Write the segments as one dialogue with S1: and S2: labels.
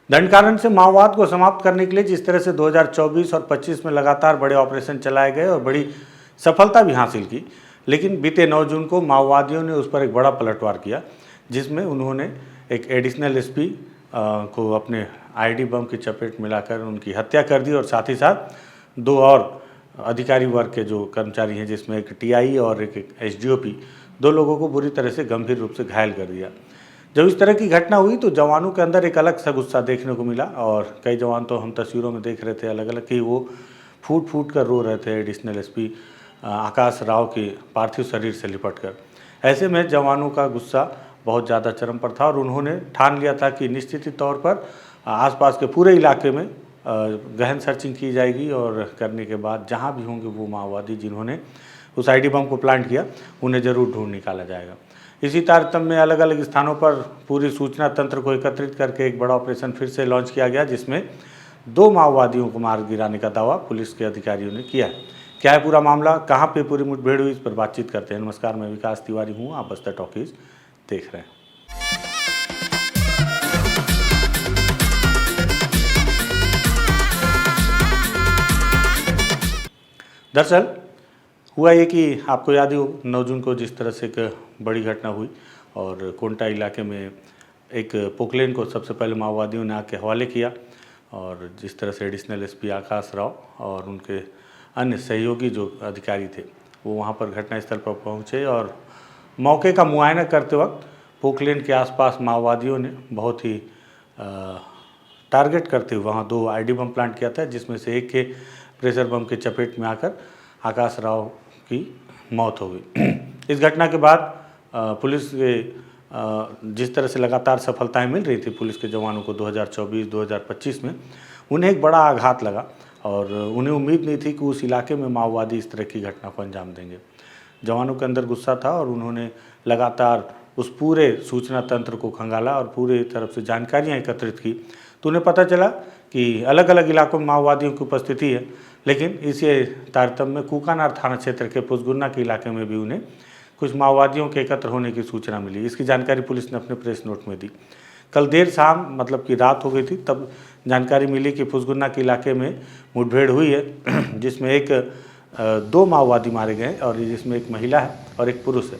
S1: दंडकारण्य से माओवाद को समाप्त करने के लिए जिस तरह से 2024 और 25 में लगातार बड़े ऑपरेशन चलाए गए और बड़ी सफलता भी हासिल की, लेकिन बीते 9 जून को माओवादियों ने उस पर एक बड़ा पलटवार किया, जिसमें उन्होंने एक एडिशनल एसपी को अपने आईडी बम की चपेट में लाकर उनकी हत्या कर दी और साथ ही साथ 2 और अधिकारी वर्ग के जो कर्मचारी हैं, जिसमें एक टीआई और एक एसडीओपी, 2 लोगों को बुरी तरह से गंभीर रूप से घायल कर दिया। जब इस तरह की घटना हुई तो जवानों के अंदर एक अलग सा गुस्सा देखने को मिला और कई जवान तो हम तस्वीरों में देख रहे थे अलग अलग कि वो फूट फूट कर रो रहे थे एडिशनल एसपी आकाश राव के पार्थिव शरीर से लिपट कर। ऐसे में जवानों का गुस्सा बहुत ज़्यादा चरम पर था और उन्होंने ठान लिया था कि निश्चित तौर पर आसपास के पूरे इलाके में गहन सर्चिंग की जाएगी और करने के बाद जहाँ भी होंगे वो माओवादी जिन्होंने उस आईडी बम को प्लांट किया, उन्हें ज़रूर ढूंढ निकाला जाएगा। इसी तारतम्य में अलग अलग स्थानों पर पूरी सूचना तंत्र को एकत्रित करके एक बड़ा ऑपरेशन फिर से लॉन्च किया गया, जिसमें 2 माओवादियों को मार गिराने का दावा पुलिस के अधिकारियों ने किया है। क्या है पूरा मामला, कहाँ पे पूरी मुठभेड़ हुई, इस पर बातचीत करते हैं। नमस्कार, मैं विकास तिवारी हूँ, आप बस्तर टॉकीज देख रहे हैं। दरअसल हुआ ये कि आपको याद ही हो 9 जून को जिस तरह से एक बड़ी घटना हुई और कोंटा इलाके में एक पोकलेन को सबसे पहले माओवादियों ने आके हवाले किया और जिस तरह से एडिशनल एसपी आकाश राव और उनके अन्य सहयोगी जो अधिकारी थे वो वहाँ पर घटनास्थल पर पहुँचे और मौके का मुआयना करते वक्त पोकलेन के आसपास माओवादियों ने बहुत ही टारगेट करते हुए वहाँ 2 आईडी बम प्लांट किया था, जिसमें से एक के प्रेशर बम के चपेट में आकर आकाश राव की मौत हो गई। इस घटना के बाद पुलिस के जिस तरह से लगातार सफलताएं मिल रही थी पुलिस के जवानों को 2024-2025 में, उन्हें एक बड़ा आघात लगा और उन्हें उम्मीद नहीं थी कि उस इलाके में माओवादी इस तरह की घटना को अंजाम देंगे। जवानों के अंदर गुस्सा था और उन्होंने लगातार उस पूरे सूचना तंत्र को खंगाला और पूरे तरफ से जानकारियाँ एकत्रित की, तो उन्हें पता चला कि अलग अलग इलाकों में माओवादियों की उपस्थिति है, लेकिन इसी तारतम्य में कूकानार थाना क्षेत्र के पुसगुन्ना के इलाके में भी उन्हें कुछ माओवादियों के एकत्र होने की सूचना मिली। इसकी जानकारी पुलिस ने अपने प्रेस नोट में दी। कल देर शाम मतलब कि रात हो गई थी तब जानकारी मिली कि पुसगुन्ना के इलाके में मुठभेड़ हुई है, जिसमें एक 2 माओवादी मारे गए और जिसमें एक महिला है और एक पुरुष है।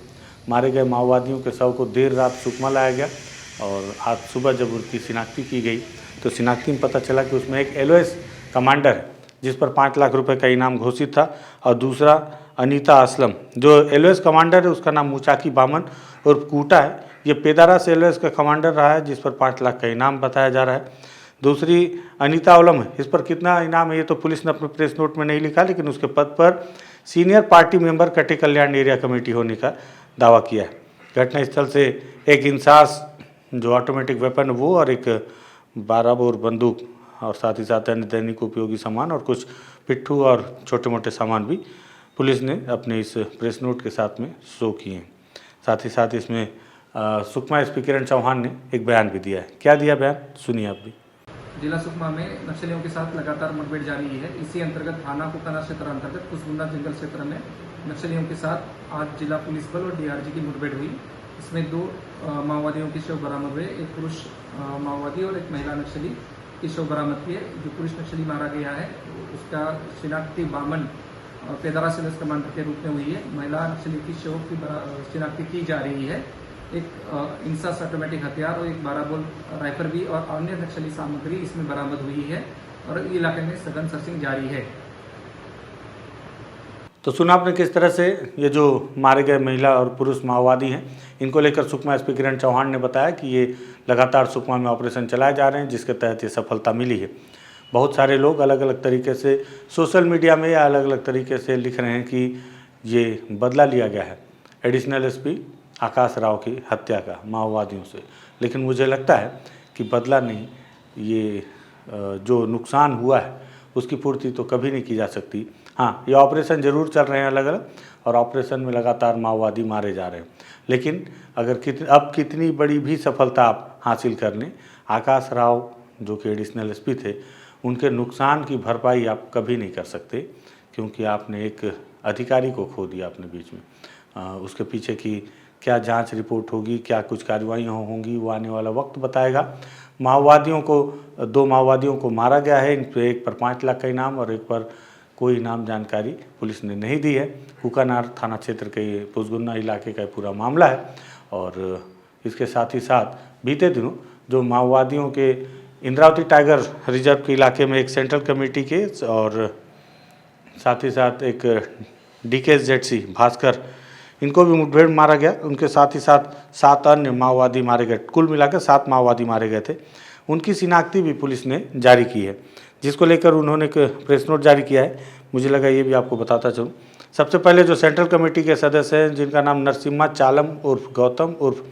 S1: मारे गए माओवादियों के शव को देर रात सुकमा लाया गया और आज सुबह जब उनकी शिनाख्ती की गई तो शिनाख्ती में पता चला कि उसमें एक एलओएस कमांडर है जिस पर 5 लाख रुपए का इनाम घोषित था और दूसरा अनीता असलम, जो एलओएस कमांडर है उसका नाम मुचाकी बामन और कूटा है। ये पेदारा से एलओएस का कमांडर रहा है जिस पर 5 लाख का इनाम बताया जा रहा है। दूसरी अनीता ओलम है, इस पर कितना इनाम है ये तो पुलिस ने अपने प्रेस नोट में नहीं लिखा, लेकिन उसके पद पर सीनियर पार्टी मेंबर कटे कल्याण एरिया कमेटी होने का दावा किया है। घटनास्थल से एक इंसास जो ऑटोमेटिक वेपन वो और एक 12 बोर बंदूक और साथ ही साथ अन्य दैनिक उपयोगी सामान और कुछ पिट्ठू और छोटे मोटे सामान भी पुलिस ने अपने इस प्रेस नोट के साथ में शो किए हैं। साथ ही साथ इसमें सुकमा एसपी किरण चौहान ने एक बयान भी दिया है। क्या दिया बयान, सुनिए आप भी।
S2: जिला सुकमा में नक्सलियों के साथ लगातार मुठभेड़ जारी है। इसी अंतर्गत थाना कुकाना क्षेत्र अंतर्गत कुसमुंडा जंगल क्षेत्र में नक्सलियों के साथ आज जिला पुलिस बल और डीआरजी की मुठभेड़ हुई। इसमें 2 माओवादियों के शव बरामद हुए, एक पुरुष माओवादी और एक महिला नक्सली की शव बरामद किए। जो पुरुष नक्सली मारा गया है उसका शिनाख्ती बामन पेदारा से कमांडर के रूप में हुई है। महिला नक्सली की शव की शिनाख्ती की जा रही है। एक इंसास ऑटोमेटिक हथियार और एक 12 बोल राइफल भी और अन्य नक्सली सामग्री इसमें बरामद हुई है और इलाके में सघन सर्चिंग जारी है।
S1: तो सुना आपने किस तरह से ये जो मारे गए महिला और पुरुष माओवादी हैं इनको लेकर सुकमा एसपी किरण चौहान ने बताया कि ये लगातार सुकमा में ऑपरेशन चलाए जा रहे हैं जिसके तहत ये सफलता मिली है। बहुत सारे लोग अलग अलग तरीके से सोशल मीडिया में या अलग अलग तरीके से लिख रहे हैं कि ये बदला लिया गया है एडिशनल एसपी आकाश राव की हत्या का माओवादियों से, लेकिन मुझे लगता है कि बदला नहीं, ये जो नुकसान हुआ है उसकी पूर्ति तो कभी नहीं की जा सकती। हाँ, ये ऑपरेशन ज़रूर चल रहे हैं अलग अलग और ऑपरेशन में लगातार माओवादी मारे जा रहे हैं, लेकिन अगर अब कितनी बड़ी भी सफलता आप हासिल कर लें, आकाश राव जो कि एडिशनल एसपी थे उनके नुकसान की भरपाई आप कभी नहीं कर सकते, क्योंकि आपने एक अधिकारी को खो दिया अपने बीच में। उसके पीछे की क्या जांच रिपोर्ट होगी, क्या कुछ कार्रवाइयाँ होंगी, वो आने वाला वक्त बताएगा। माओवादियों को 2 माओवादियों को मारा गया है। इन पर एक पर 5 लाख का इनाम और एक पर कोई इनाम जानकारी पुलिस ने नहीं दी है। कुकानार थाना क्षेत्र के ये पुसगुन्ना इलाके का पूरा मामला है। और इसके साथ ही साथ बीते दिनों जो माओवादियों के इंद्रावती टाइगर रिजर्व के इलाके में एक सेंट्रल कमेटी के और साथ ही साथ एक DKZC भास्कर, इनको भी मुठभेड़ में मारा गया। उनके साथ ही साथ 7 अन्य माओवादी मारे गए। कुल मिलाकर 7 माओवादी मारे गए थे। उनकी शिनाख्ती भी पुलिस ने जारी की है, जिसको लेकर उन्होंने एक प्रेस नोट जारी किया है। मुझे लगा ये भी आपको बताता चलूँ। सबसे पहले जो सेंट्रल कमेटी के सदस्य हैं, जिनका नाम नरसिम्हा चालम उर्फ गौतम उर्फ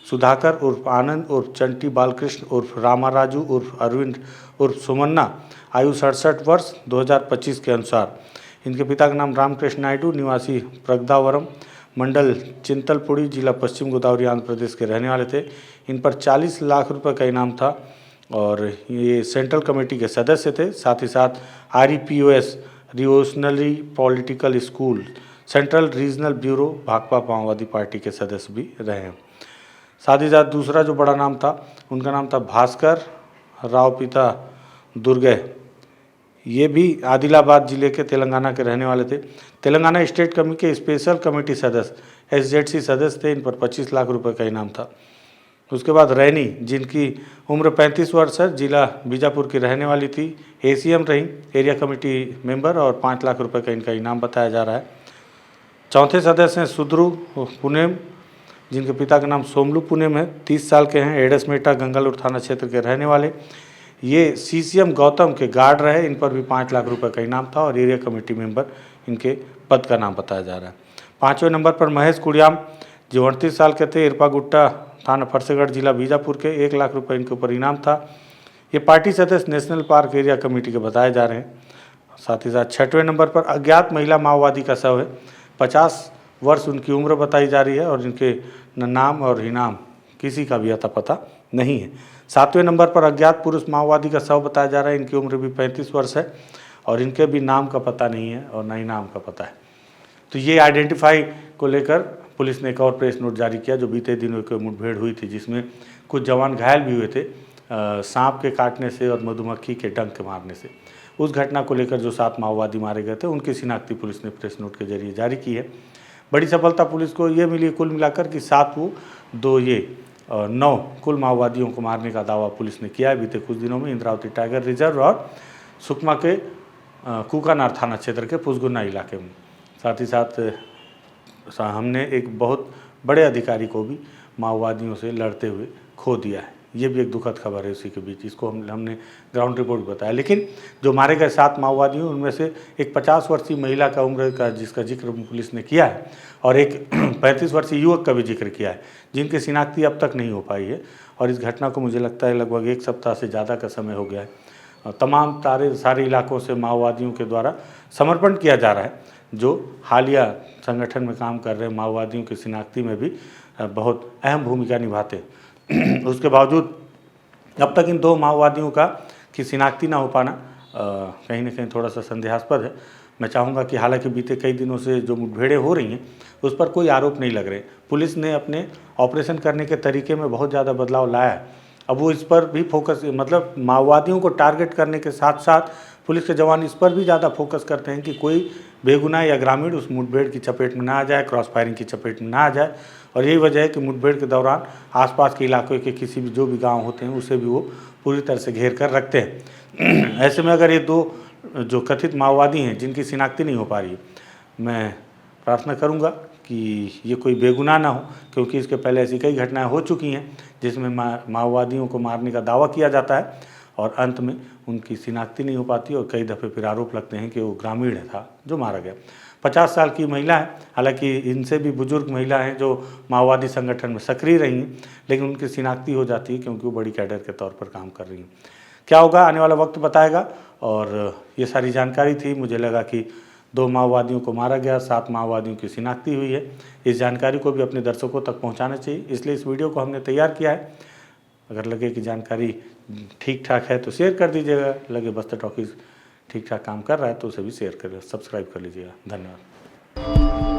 S1: सुधाकर उर्फ आनंद उर्फ चंटी बालकृष्ण उर्फ रामाराजू उर्फ अरविंद उर्फ सुमन्ना, आयु 67 वर्ष, 2025 के अनुसार। इनके पिता का नाम रामकृष्ण नायडू, निवासी प्रगदावरम, मंडल चिंतलपुड़ी, जिला पश्चिम गोदावरी, आंध्र प्रदेश के रहने वाले थे। इन पर 40 लाख रुपए का इनाम था और ये सेंट्रल कमेटी के सदस्य थे। साथ ही साथ REPOS revolutionary political school central regional bureau Bhakpa माओवादी पार्टी के सदस्य भी रहे हैं। साथ ही साथ दूसरा जो बड़ा नाम था, उनका नाम था भास्कर राव पिता दुर्गे। ये भी आदिलाबाद जिले के तेलंगाना के रहने वाले थे। तेलंगाना स्टेट कमेटी के स्पेशल कमेटी सदस्य SZC सदस्य थे। इन पर 25 लाख रुपए का इनाम था। उसके बाद रैनी, जिनकी उम्र 35 वर्ष है, जिला बीजापुर की रहने वाली थी, ACM रही, एरिया कमेटी मेंबर, और 5 लाख रुपए का इनका इनाम बताया जा रहा है। चौथे सदस्य हैं सुद्रू पुनेम, जिनके पिता का नाम सोमलू पुनेम है, 30 साल के हैं, एडसमेटा गंगालूर थाना क्षेत्र के रहने वाले। ये CCM गौतम के गार्ड रहे। इन पर भी 5 लाख रुपए का इनाम था और एरिया कमेटी मेंबर इनके पद का नाम बताया जा रहा है। 5वें नंबर पर महेश कुड़ियाम, जो 38 साल के थे, इरपागुट्टा थाना फरसेगढ़, जिला बीजापुर के। 1 लाख रुपए इनके ऊपर इनाम था। ये पार्टी सदस्य नेशनल पार्क एरिया कमेटी के बताए जा रहे हैं। साथ ही साथ 6वें नंबर पर अज्ञात महिला माओवादी का शव है। 50 वर्ष उनकी उम्र बताई जा रही है और इनके न नाम और इनाम किसी का भी अता पता नहीं है। 7वें नंबर पर अज्ञात पुरुष माओवादी का शव बताया जा रहा है। इनकी उम्र भी 35 वर्ष है और इनके भी नाम का पता नहीं है और न ही नाम का पता है। तो ये आइडेंटिफाई को लेकर पुलिस ने एक और प्रेस नोट जारी किया, जो बीते दिनों एक मुठभेड़ हुई थी, जिसमें कुछ जवान घायल भी हुए थे सांप के काटने से और मधुमक्खी के डंक के मारने से। उस घटना को लेकर जो 7 माओवादी मारे गए थे, उनकी शिनाख्ती पुलिस ने प्रेस नोट के जरिए जारी की है। बड़ी सफलता पुलिस को ये मिली कुल मिलाकर कि 7 वो 2 ये 9 कुल माओवादियों को मारने का दावा पुलिस ने किया है बीते कुछ दिनों में इंद्रावती टाइगर रिजर्व और सुकमा के कुकानार थाना क्षेत्र के पुसगुन्ना इलाके में। साथ ही साथ हमने एक बहुत बड़े अधिकारी को भी माओवादियों से लड़ते हुए खो दिया है। ये भी एक दुखद खबर है उसी के बीच। इसको हमने ग्राउंड रिपोर्ट बताया। लेकिन जो मारे गए 7 माओवादी हैं, उनमें से एक 50 वर्षीय महिला का उम्र का जिसका जिक्र पुलिस ने किया है और एक 35 वर्षीय युवक का भी जिक्र किया है, जिनकी शिनाख्ती अब तक नहीं हो पाई है। और इस घटना को मुझे लगता है लगभग 1 सप्ताह से ज़्यादा का समय हो गया है। तमाम सारे इलाकों से माओवादियों के द्वारा समर्पण किया जा रहा है, जो हालिया संगठन में काम कर रहे माओवादियों की शिनाख्ती में भी बहुत अहम भूमिका निभाते हैं। उसके बावजूद अब तक इन 2 माओवादियों की शिनाख्ती ना हो पाना कहीं ना कहीं थोड़ा सा संदेहास्पद है। मैं चाहूँगा कि हालांकि बीते कई दिनों से जो मुठभेड़ें हो रही हैं, उस पर कोई आरोप नहीं लग रहे। पुलिस ने अपने ऑपरेशन करने के तरीके में बहुत ज़्यादा बदलाव लाया है। अब वो इस पर भी फोकस, मतलब माओवादियों को टारगेट करने के साथ साथ पुलिस के जवान इस पर भी ज़्यादा फोकस करते हैं कि कोई बेगुनाह या ग्रामीण उस मुठभेड़ की चपेट में ना आ जाए, क्रॉस फायरिंग की चपेट में ना आ जाए। और यही वजह है कि मुठभेड़ के दौरान आसपास के इलाकों के किसी भी जो भी गांव होते हैं, उसे भी वो पूरी तरह से घेर कर रखते हैं। ऐसे में अगर ये 2 जो कथित माओवादी हैं, जिनकी शिनाख्ती नहीं हो पा रही है, मैं प्रार्थना करूँगा कि ये कोई बेगुनाह ना हो, क्योंकि इसके पहले ऐसी कई घटनाएँ हो चुकी हैं जिसमें माओवादियों को मारने का दावा किया जाता है और अंत में उनकी शिनाख्ती नहीं हो पाती और कई दफ़े फिर आरोप लगते हैं कि वो ग्रामीण था जो मारा गया। 50 साल की महिला है, हालांकि इनसे भी बुजुर्ग महिला हैं जो माओवादी संगठन में सक्रिय रही हैं, लेकिन उनकी शिनाख्ती हो जाती है क्योंकि वो बड़ी कैडर के तौर पर काम कर रही हैं। क्या होगा आने वाला वक्त बताएगा। और ये सारी जानकारी थी। मुझे लगा कि 2 माओवादियों को मारा गया, 7 माओवादियों की शिनाख्ती हुई है। इस जानकारी को भी अपने दर्शकों तक पहुँचाना चाहिए, इसलिए इस वीडियो को हमने तैयार किया है। अगर लगे कि जानकारी ठीक ठाक है तो शेयर कर दीजिएगा, लगे बस्तर टॉकीज ठीक ठाक काम कर रहा है तो उसे भी शेयर कर, सब्सक्राइब कर लीजिएगा। धन्यवाद।